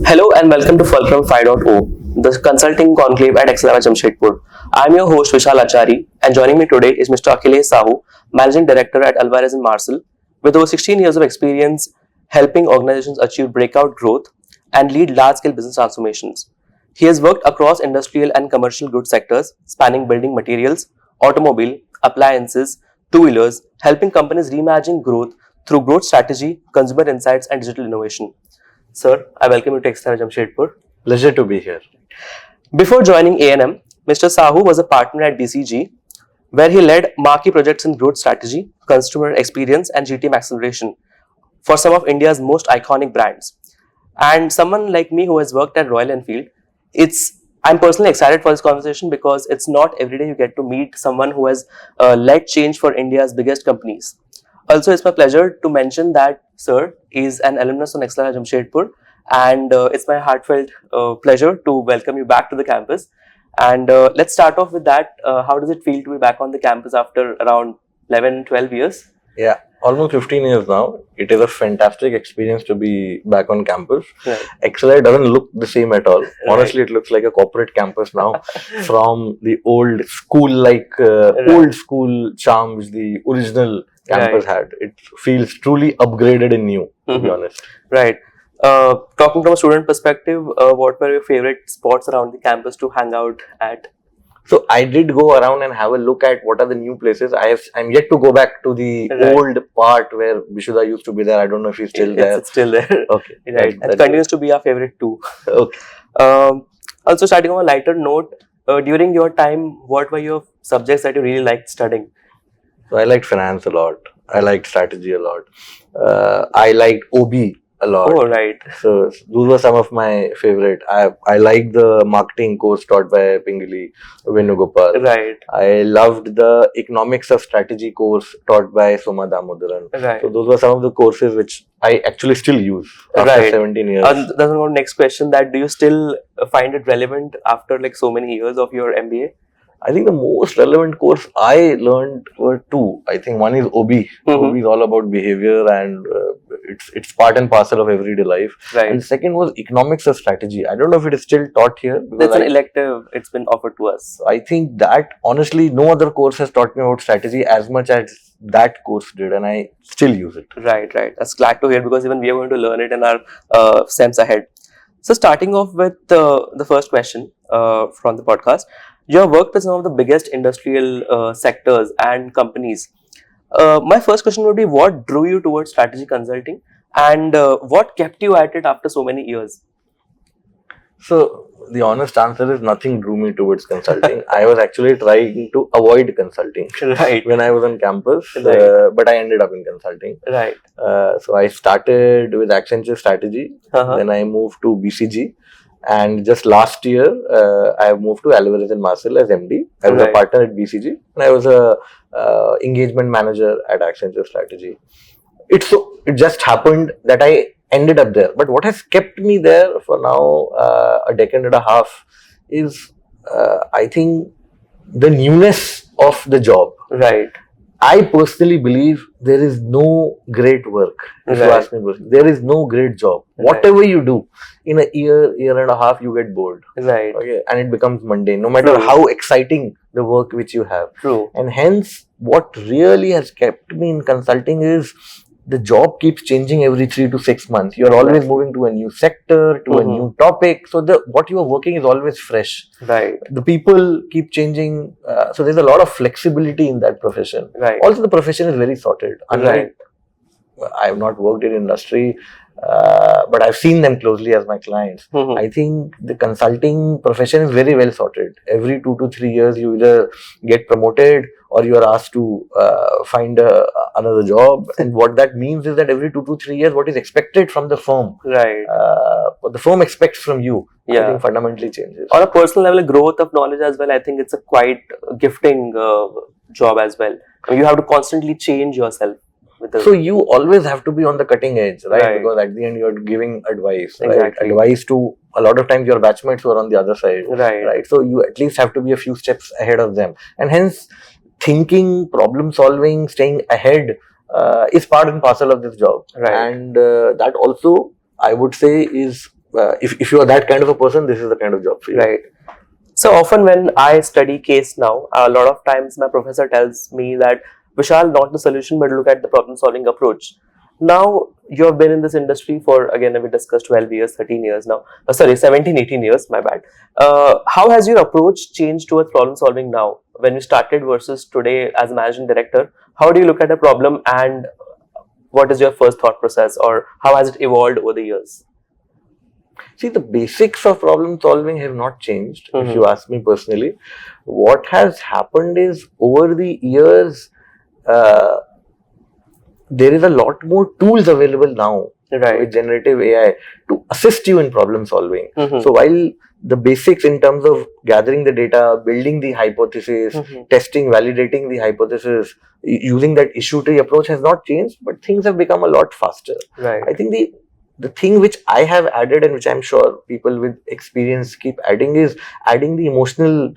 Hello and welcome to Fulcrum 5.0, the consulting conclave at XLRI Jamshedpur. I'm your host Vishal Achari, and joining me today is Mr. Akhilesh Sahu, Managing Director at Alvarez Marsal, with over 16 years of experience helping organizations achieve breakout growth and lead large-scale business transformations. He has worked across industrial and commercial goods sectors, spanning building materials, automobile, appliances, two-wheelers, helping companies reimagine growth through growth strategy, consumer insights, and digital innovation. Sir, I welcome you to XLRI Jamshedpur. Pleasure to be here. Before joining A&M, Mr. Sahu was a partner at BCG, where he led marquee projects in growth strategy, customer experience, and GTM acceleration for some of India's most iconic brands. And someone like me who has worked at Royal Enfield, I'm personally excited for this conversation because it's not every day you get to meet someone who has led change for India's biggest companies. Also, it's my pleasure to mention that Sir is an alumnus on XLRI Jamshedpur, and it's my heartfelt pleasure to welcome you back to the campus. And let's start off with that. How does it feel to be back on the campus after around 11, 12 years? Yeah, almost 15 years now. It is a fantastic experience to be back on campus. Right. XLRI doesn't look the same at all. Honestly, it looks like a corporate campus now from the old old school charm which the original campus had. It feels truly upgraded and new, to be honest. Right. Talking from a student perspective, what were your favorite spots around the campus to hang out at? So I did go around and have a look at what are the new places. I'm yet to go back to the old part where Vishuddha used to be there. I don't know if he's still there. It's still there. Okay. Right. It continues to be our favorite too. Okay. Also, starting on a lighter note, during your time, what were your subjects that you really liked studying? So I liked finance a lot. I liked strategy a lot. I liked OB a lot. Oh, right. So those were some of my favorite. I liked the marketing course taught by Pingali Venugopal. Right. I loved the economics of strategy course taught by Soma Damodaran. Right. So those were some of the courses which I actually still use after 17 years. And that's our next question. That do you still find it relevant after like so many years of your MBA? I think the most relevant course I learned were two. I think one is OB. OB is all about behavior and it's part and parcel of everyday life. Right. And the second was economics of strategy. I don't know if it is still taught here. That's an elective. It's been offered to us. I think that honestly, no other course has taught me about strategy as much as that course did, and I still use it. Right. That's glad to hear because even we are going to learn it in our SEMs ahead. So starting off with the first question from the podcast. You have worked with some of the biggest industrial sectors and companies. My first question would be, what drew you towards strategy consulting and what kept you at it after so many years? So, the honest answer is nothing drew me towards consulting. I was actually trying to avoid consulting when I was on campus, but I ended up in consulting. Right. So, I started with Accenture Strategy, then I moved to BCG. And just last year, I have moved to Alvarez Marsal as MD. I was a partner at BCG, and I was a engagement manager at Accenture Strategy. It just happened that I ended up there. But what has kept me there for now a decade and a half is, I think, the newness of the job. Right. I personally believe there is no great work. If you ask me personally, there is no great job. Whatever you do, in a year and a half, you get bored. Right. Okay, and it becomes mundane, no matter how exciting the work which you have. True. And hence, what really has kept me in consulting is the job keeps changing every 3 to 6 months. You're always moving to a new sector, to a new topic. So what you are working is always fresh. Right. The people keep changing. So there's a lot of flexibility in that profession. Right. Also, the profession is very sorted. Unlike, I have not worked in industry, but I've seen them closely as my clients. I think the consulting profession is very well sorted. Every 2 to 3 years, you either get promoted or you are asked to find another job. And what that means is that every 2 to 3 years, what is expected from the firm, what the firm expects from you, I think fundamentally changes. On a personal level, growth of knowledge as well, I think it's a quite gifting job as well. I mean, you have to constantly change yourself. So you always have to be on the cutting edge, right? Because at the end you're giving advice, right? Advice to a lot of times your batchmates who are on the other side, right? So you at least have to be a few steps ahead of them, and hence thinking, problem solving, staying ahead is part and parcel of this job, and that also I would say is if you are that kind of a person, this is the kind of job for you. Right. So often when I study case now, a lot of times my professor tells me that Vishal, not the solution, but look at the problem solving approach. Now you have been in this industry for, again, we discussed 12 years, 13 years now. Sorry, 17, 18 years, my bad. How has your approach changed towards problem solving now? When you started versus today as managing director, how do you look at a problem and what is your first thought process, or how has it evolved over the years? See, the basics of problem solving have not changed. If you ask me personally, what has happened is over the years, there is a lot more tools available now with generative AI to assist you in problem solving. So while the basics in terms of gathering the data, building the hypothesis, testing, validating the hypothesis, using that issue tree approach has not changed, but things have become a lot faster. I think the thing which I have added, and which I'm sure people with experience keep adding, is adding the emotional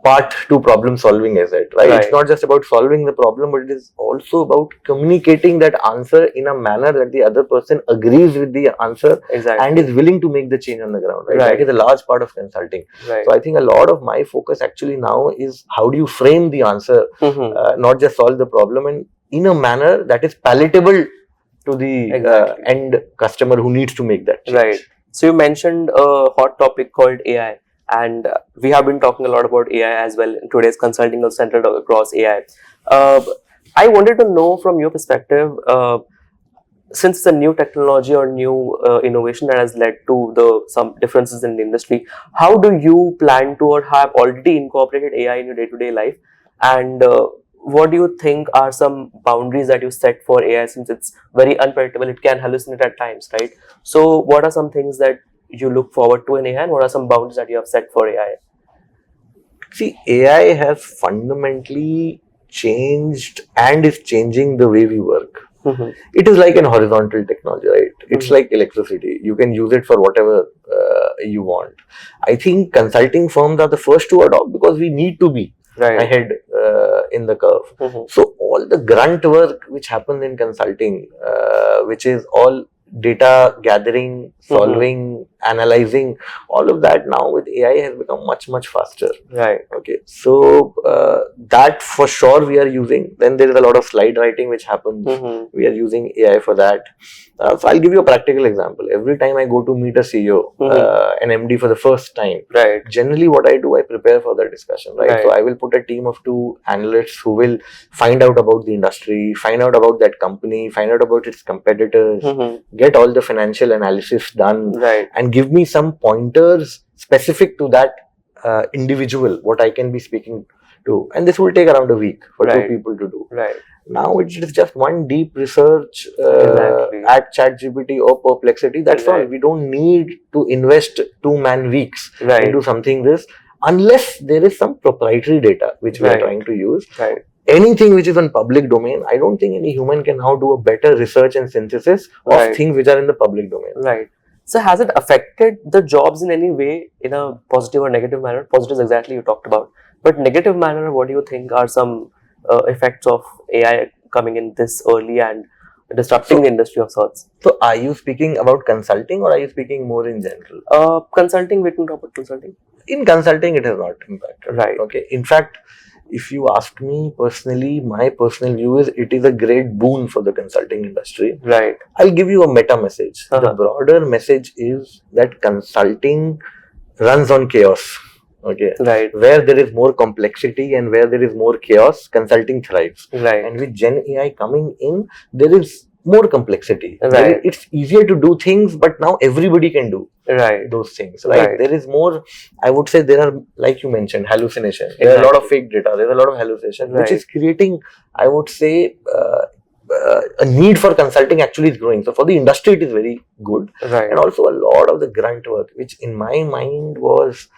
part to problem solving as it, right? It's not just about solving the problem, but it is also about communicating that answer in a manner that the other person agrees with the answer and is willing to make the change on the ground, right? That is a large part of consulting. So I think a lot of my focus actually now is how do you frame the answer, not just solve the problem, and in a manner that is palatable to the end customer who needs to make that change. So you mentioned a hot topic called AI. And we have been talking a lot about AI as well. Today's consulting is centered across AI. I wanted to know from your perspective, since it's a new technology or new innovation that has led to some differences in the industry, how do you plan to or have already incorporated AI in your day-to-day life? And what do you think are some boundaries that you set for AI, since it's very unpredictable, it can hallucinate at times, right? So what are some things that you look forward to in AI, and what are some boundaries that you have set for AI? See, AI has fundamentally changed and is changing the way we work. It is like an horizontal technology, right? It's like electricity. You can use it for whatever you want. I think consulting firms are the first to adopt because we need to be ahead in the curve. So all the grunt work which happens in consulting, which is all data gathering, solving, analyzing, all of that now with AI has become much, much faster. Okay. So that for sure we are using. Then there is a lot of slide writing which happens. We are using AI for that. So I'll give you a practical example. Every time I go to meet a CEO, an MD for the first time, generally what I do, I prepare for the discussion, right? So I will put a team of 2 analysts who will find out about the industry, find out about that company, find out about its competitors, get all the financial analysis done, and give me some pointers specific to that individual, what I can be speaking to. And this will take around a week for 2 people to do. Now it is just one deep research at ChatGPT or Perplexity. That's all. We don't need to invest 2-man weeks into something this, unless there is some proprietary data which we are trying to use. Anything which is on public domain, I don't think any human can now do a better research and synthesis of things which are in the public domain. So has it affected the jobs in any way, in a positive or negative manner? Positive is exactly you talked about. But negative manner, what do you think are some effects of AI coming in this early and disrupting the industry of sorts? So are you speaking about consulting, or are you speaking more in general? Consulting, we can talk about consulting. In consulting, it has not impacted. Okay. In fact, if you ask me personally, my personal view is it is a great boon for the consulting industry. I'll give you a meta message. The broader message is that consulting runs on chaos. Okay. Where there is more complexity and where there is more chaos, consulting thrives. And with GenAI coming in, there is more complexity. It's easier to do things, but now everybody can do those things. There is more, I would say there are, like you mentioned, hallucination. There are a lot of fake data. There's a lot of hallucination, which is creating, I would say, a need for consulting actually is growing. So for the industry, it is very good. And also a lot of the grunt work, which in my mind was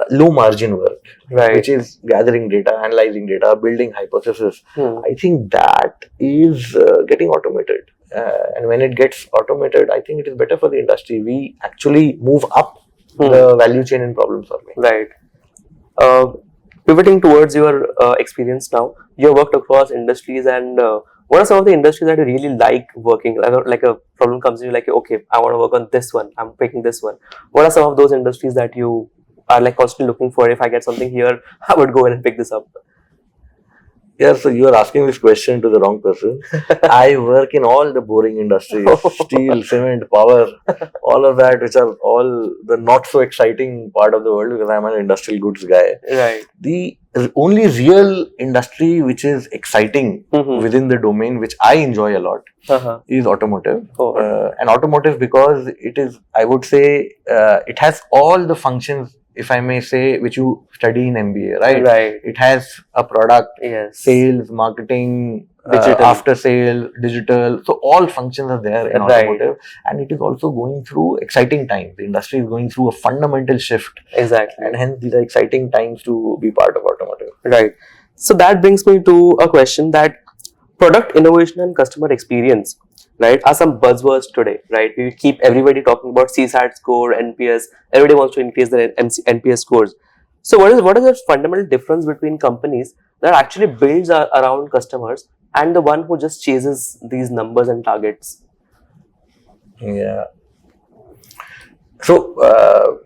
low margin work, which is gathering data, analyzing data, building hypothesis. I think that is getting automated. And when it gets automated, I think it is better for the industry. We actually move up the value chain in problem solving. Pivoting towards your experience now, you have worked across industries and What are some of the industries that you really like working? Like a problem comes to you, like, okay, I want to work on this one. I'm picking this one. What are some of those industries that you are like constantly looking for? If I get something here, I would go in and pick this up. Yeah, so you are asking this question to the wrong person. I work in all the boring industries, steel, cement, power, all of that, which are all the not so exciting part of the world because I'm an industrial goods guy. Right. The only real industry which is exciting within the domain, which I enjoy a lot, is automotive. And automotive because it is, I would say, it has all the functions, if I may say, which you study in MBA, right? Right. It has a product, Yes. sales, marketing, Digital. after sale, digital. So all functions are there in automotive, and it is also going through exciting times. The industry is going through a fundamental shift. Exactly. And hence these are exciting times to be part of automotive. Right. So that brings me to a question that product innovation and customer experience, right, are some buzzwords today, right? We keep everybody talking about CSAT score, NPS. Everybody wants to increase their NPS scores. So what is the fundamental difference between companies that actually builds around customers and the one who just chases these numbers and targets? Yeah. So,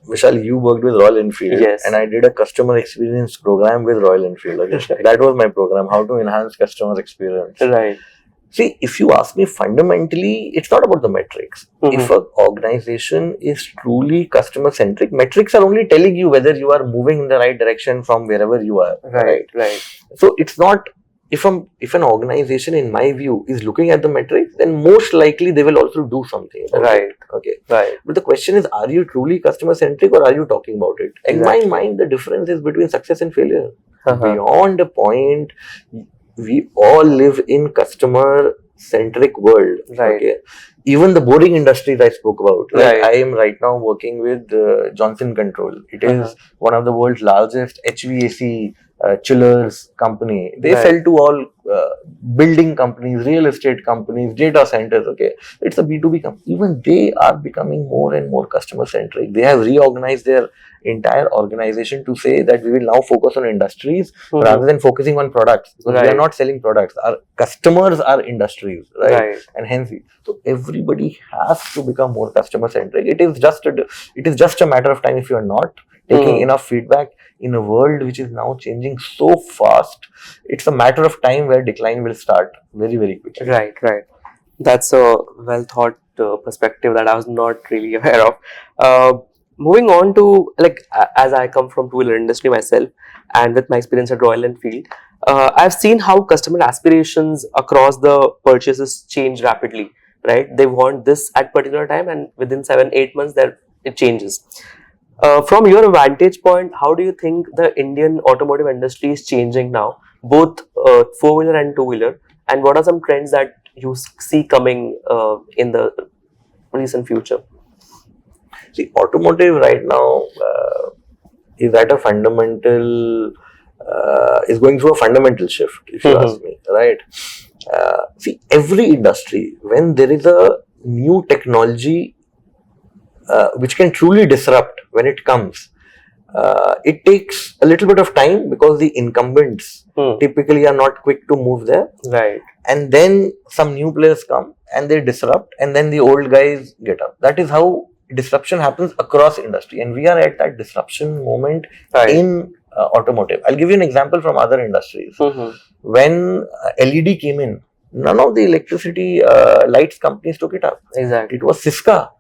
Vishal, you worked with Royal Enfield, yes, and I did a customer experience program with Royal Enfield. Okay? That was my program, how to enhance customer experience. Right. See, if you ask me fundamentally, it's not about the metrics. If an organization is truly customer centric, metrics are only telling you whether you are moving in the right direction from wherever you are. Right. Right. So it's not, if an organization, in my view, is looking at the metrics, then most likely they will also do something about it. Okay. Right. But the question is, are you truly customer centric or are you talking about it? Exactly. In my mind, the difference is between success and failure. Beyond a point, we all live in customer centric world. Right. Okay. Even the boring industries I spoke about. Like I am right now working with Johnson Control. It is one of the world's largest HVAC chillers company. They sell to all building companies, real estate companies, data centers. Okay, it's a B2B company. Even they are becoming more and more customer centric. They have reorganized their entire organization to say that we will now focus on industries rather than focusing on products, because we are not selling products. Our customers are industries, right? And hence, so everybody has to become more customer centric. It is just a matter of time. If you are not taking enough feedback in a world which is now changing so fast, it's a matter of time where decline will start very, very quickly. Right. That's a well thought perspective that I was not really aware of. Moving on to, like, as I come from two-wheeler industry myself, and with my experience at Royal Enfield, I've seen how customer aspirations across the purchases change rapidly, right? They want this at particular time, and within 7-8 months, it changes. From your vantage point, how do you think the Indian automotive industry is changing now, both four-wheeler and two-wheeler, and what are some trends that you see coming in the recent future? See, automotive right now is at a fundamental, is going through a fundamental shift, if you ask me, right? See, every industry, when there is a new technology which can truly disrupt when it comes, it takes a little bit of time because the incumbents typically are not quick to move there. Right. And then some new players come and they disrupt, and then the old guys get up. That is how disruption happens across industry, and we are at that disruption moment in automotive. I'll give you an example from other industries. When LED came in, none of the electricity lights companies took it up. Exactly. It was Cisca,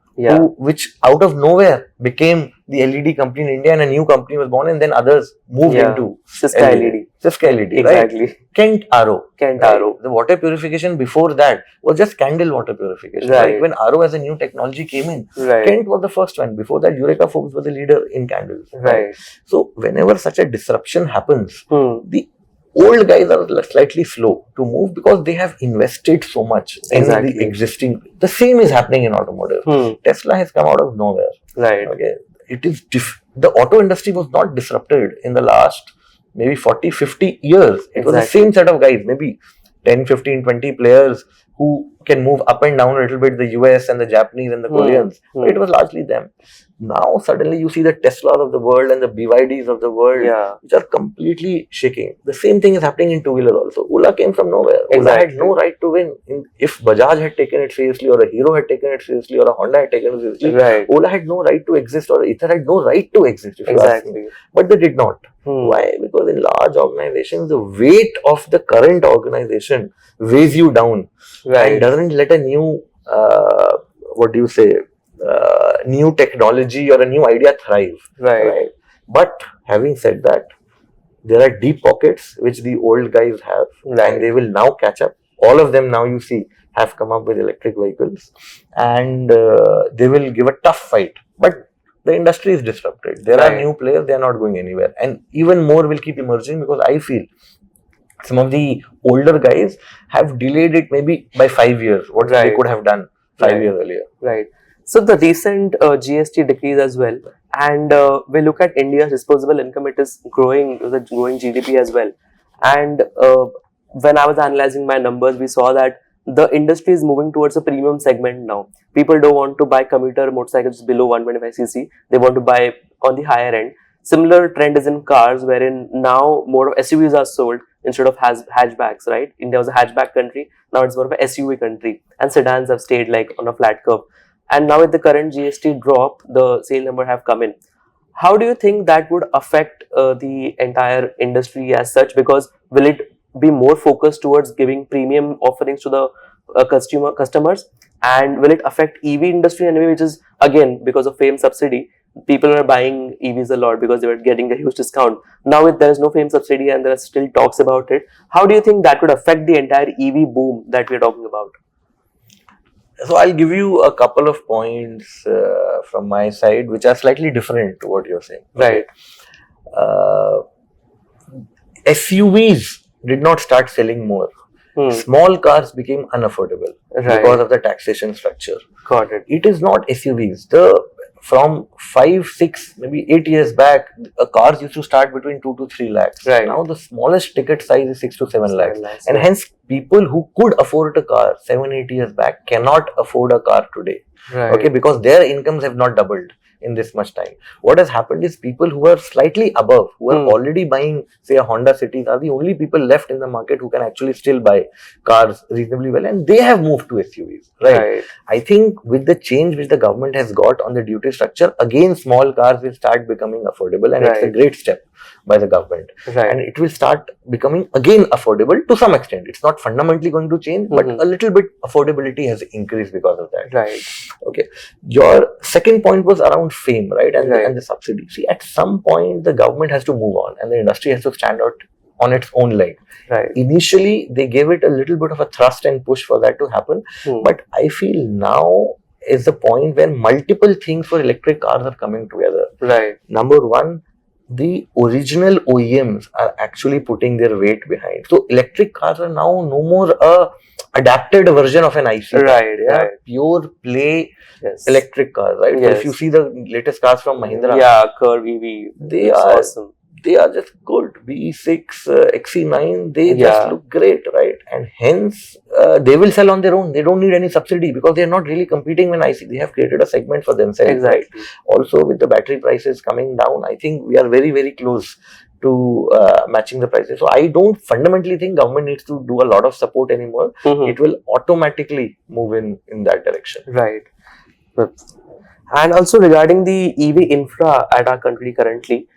which out of nowhere became the LED company in India, and a new company was born, and then others moved into Cisca LED. Cisca LED, exactly. Right? Kent RO. RO. The water purification before that was just candle water purification. Right. When RO as a new technology came in, Kent was the first one. Before that, Eureka Forbes was the leader in candles. Right. So whenever such a disruption happens, the old guys are slightly slow to move because they have invested so much in the existing. The same is happening in automotive. Tesla has come out of nowhere. Right. Okay. It is the auto industry was not disrupted in the last maybe 40, 50 years. It was the same set of guys, maybe 10, 15, 20 players who can move up and down a little bit, the US and the Japanese and the Koreans. It was largely them. Now suddenly you see the Teslas of the world and the BYDs of the world, which are completely shaking. The same thing is happening in two-wheeler also. Ola came from nowhere. Ola had no right to win. If Bajaj had taken it seriously, or a Hero had taken it seriously, or a Honda had taken it seriously, Ola had no right to exist, or Ether had no right to exist, if you ask me. But they did not. Why? Because in large organizations, the weight of the current organization weighs you down and doesn't let a new, new technology or a new idea thrive. Right. But having said that, there are deep pockets which the old guys have, and they will now catch up. All of them now, you see, have come up with electric vehicles, and they will give a tough fight. But the industry is disrupted. There are new players, they are not going anywhere. And even more will keep emerging, because I feel some of the older guys have delayed it maybe by 5 years, what they could have done 5 years earlier. Right. So the recent GST decrease as well, and we look at India's disposable income, it is growing with a growing GDP as well. And when I was analyzing my numbers, we saw that the industry is moving towards a premium segment now. People don't want to buy commuter motorcycles below 125cc. They want to buy on the higher end. Similar trend is in cars, wherein now more of SUVs are sold instead of hatchbacks, right? India was a hatchback country. Now it's more of a SUV country, and sedans have stayed like on a flat curve. And now with the current GST drop, the sale number have come in. How do you think that would affect the entire industry as such? Because will it be more focused towards giving premium offerings to the customers, and will it affect EV industry anyway, which is again because of FAME subsidy, people are buying EVs a lot because they were getting a huge discount. Now if there is no FAME subsidy and there are still talks about it, how do you think that would affect the entire EV boom that we are talking about? So I'll give you a couple of points from my side, which are slightly different to what you're saying. Right. SUVs did not start selling more. Small cars became unaffordable because of the taxation structure. Got it. It is not SUVs. From 5, 6, maybe 8 years back, cars used to start between 2 to 3 lakhs. Now the smallest ticket size is 6 to 7 lakhs. And hence people who could afford a car 7, 8 years back cannot afford a car today. Okay, because their incomes have not doubled in this much time. What has happened is people who are slightly above, who are already buying, say, a Honda Cities, are the only people left in the market who can actually still buy cars reasonably well, and they have moved to SUVs. Right. I think with the change which the government has got on the duty structure, again small cars will start becoming affordable, and it's a great step by the government. And it will start becoming again affordable to some extent. It's not fundamentally going to change, but a little bit affordability has increased because of that. Okay. Your second point was around FAME, right? And the subsidy. See, at some point the government has to move on, and the industry has to stand out on its own leg. Initially, they gave it a little bit of a thrust and push for that to happen. But I feel now is the point when multiple things for electric cars are coming together. Number one, the original OEMs are actually putting their weight behind. So electric cars are now no more a adapted version of an IC car. They are pure play electric cars, right? So if you see the latest cars from Mahindra, Curve EV, they are awesome. They are just good. BE6, XC9, they just look great, right? And hence, they will sell on their own. They don't need any subsidy because they are not really competing with IC. They have created a segment for themselves. Right? Also, with the battery prices coming down, I think we are very, very close to matching the prices. So I don't fundamentally think government needs to do a lot of support anymore. It will automatically move in that direction. Right. And also regarding the EV infra at our country currently,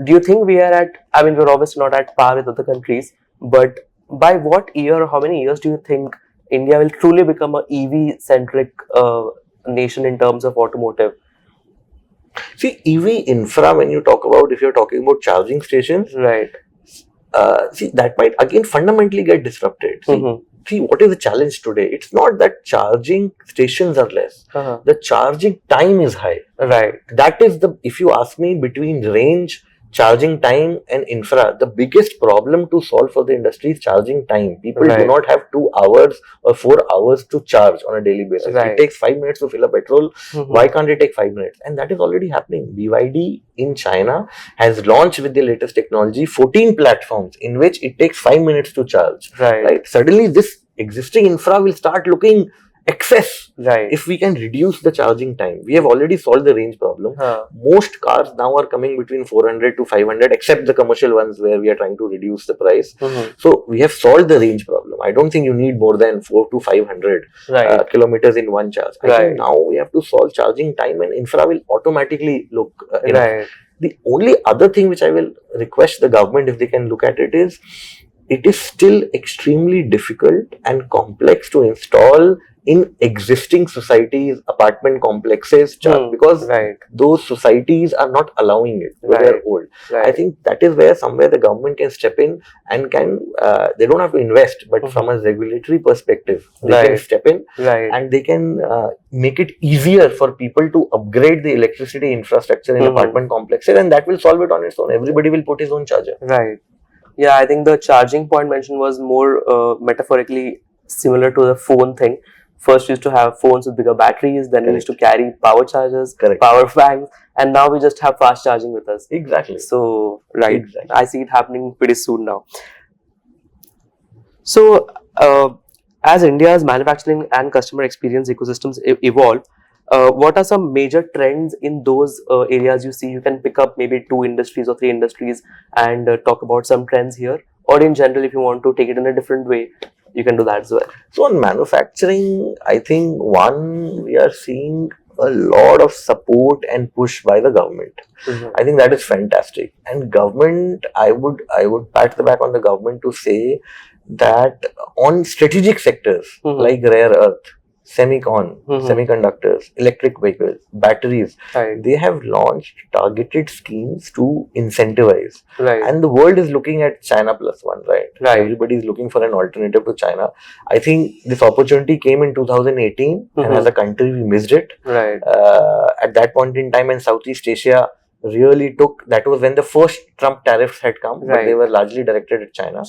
do you think we are at, I mean, we're obviously not at par with other countries, but by what year or how many years do you think India will truly become an EV-centric nation in terms of automotive? See, EV infra, when you talk about, if you're talking about charging stations, see, that might again fundamentally get disrupted. See, what is the challenge today? It's not that charging stations are less. The charging time is high. That is if you ask me, between range, charging time and infra, the biggest problem to solve for the industry is charging time. People do not have 2 hours or 4 hours to charge on a daily basis. It takes 5 minutes to fill a petrol. Why can't it take 5 minutes? And that is already happening. BYD in China has launched with the latest technology 14 platforms in which it takes 5 minutes to charge. Suddenly this existing infra will start looking excess. Right. If we can reduce the charging time, we have already solved the range problem. Most cars now are coming between 400 to 500, except the commercial ones where we are trying to reduce the price. So we have solved the range problem. I don't think you need more than 4 to 500 kilometers in one charge. I think now we have to solve charging time, and infra will automatically look enough. The only other thing which I will request the government, if they can look at it, is it is still extremely difficult and complex to install in existing societies, apartment complexes, because those societies are not allowing it. They are old. I think that is where somewhere the government can step in and can, they don't have to invest, but from a regulatory perspective, they can step in and they can make it easier for people to upgrade the electricity infrastructure in apartment complexes, and that will solve it on its own. Everybody will put his own charger. Yeah, I think the charging point mentioned was more metaphorically similar to the phone thing. First, we used to have phones with bigger batteries, then we used to carry power chargers, power banks, and now we just have fast charging with us. Exactly. So, I see it happening pretty soon now. So, as India's manufacturing and customer experience ecosystems evolve, what are some major trends in those areas you see? You can pick up maybe 2 industries or 3 industries and talk about some trends here. Or in general, if you want to take it in a different way, you can do that as well. So on manufacturing, I think we are seeing a lot of support and push by the government. I think that is fantastic. And government, I would pat the back on the government to say that on strategic sectors like rare earth, semiconductors, electric vehicles, batteries, they have launched targeted schemes to incentivize. And the world is looking at China plus one, Everybody is looking for an alternative to China. I think this opportunity came in 2018 and as a country we missed it. At that point in time in Southeast Asia, really took, that was when the first Trump tariffs had come, but they were largely directed at China.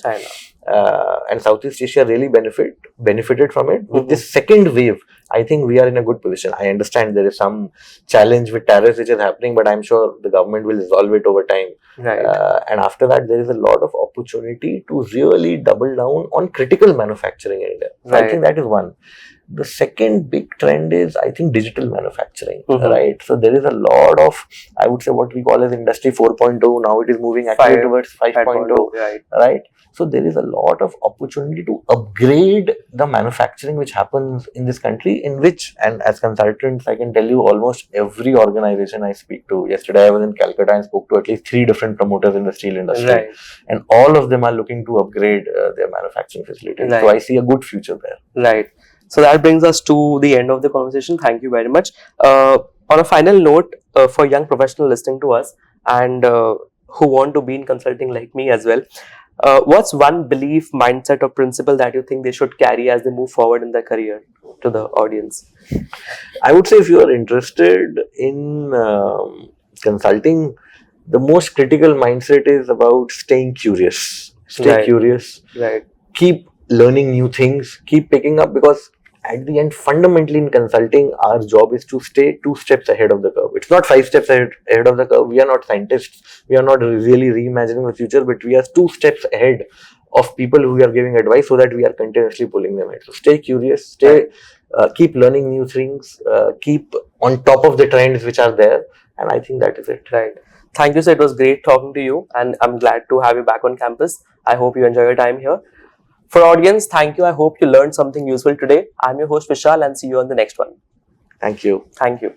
And Southeast Asia really benefited from it. With this second wave, I think we are in a good position. I understand there is some challenge with tariffs which is happening, but I'm sure the government will resolve it over time. And after that, there is a lot of opportunity to really double down on critical manufacturing in India. So I think that is one. The second big trend is, I think, digital manufacturing, So there is a lot of, I would say, what we call as industry 4.0. Now it is moving actually towards 5.0, right? So there is a lot of opportunity to upgrade the manufacturing which happens in this country, in which, and as consultants, I can tell you almost every organization I speak to. Yesterday I was in Calcutta and spoke to at least 3 different promoters in the steel industry. And all of them are looking to upgrade their manufacturing facilities. So I see a good future there. So that brings us to the end of the conversation. Thank you very much. On a final note, for young professionals listening to us and who want to be in consulting like me as well, what's one belief, mindset or principle that you think they should carry as they move forward in their career to the audience? I would say if you are interested in consulting, the most critical mindset is about staying curious. Stay curious. Keep learning new things. Keep picking up, because at the end, fundamentally in consulting, our job is to stay 2 steps ahead of the curve. It's not 5 steps ahead of the curve. We are not scientists. We are not really reimagining the future, but we are 2 steps ahead of people who are giving advice, so that we are continuously pulling them ahead. So stay curious, keep learning new things, keep on top of the trends which are there. And I think that is it. Thank you, sir. It was great talking to you, and I'm glad to have you back on campus. I hope you enjoy your time here. For audience, thank you. I hope you learned something useful today. I'm your host Vishal, and see you on the next one. Thank you. Thank you.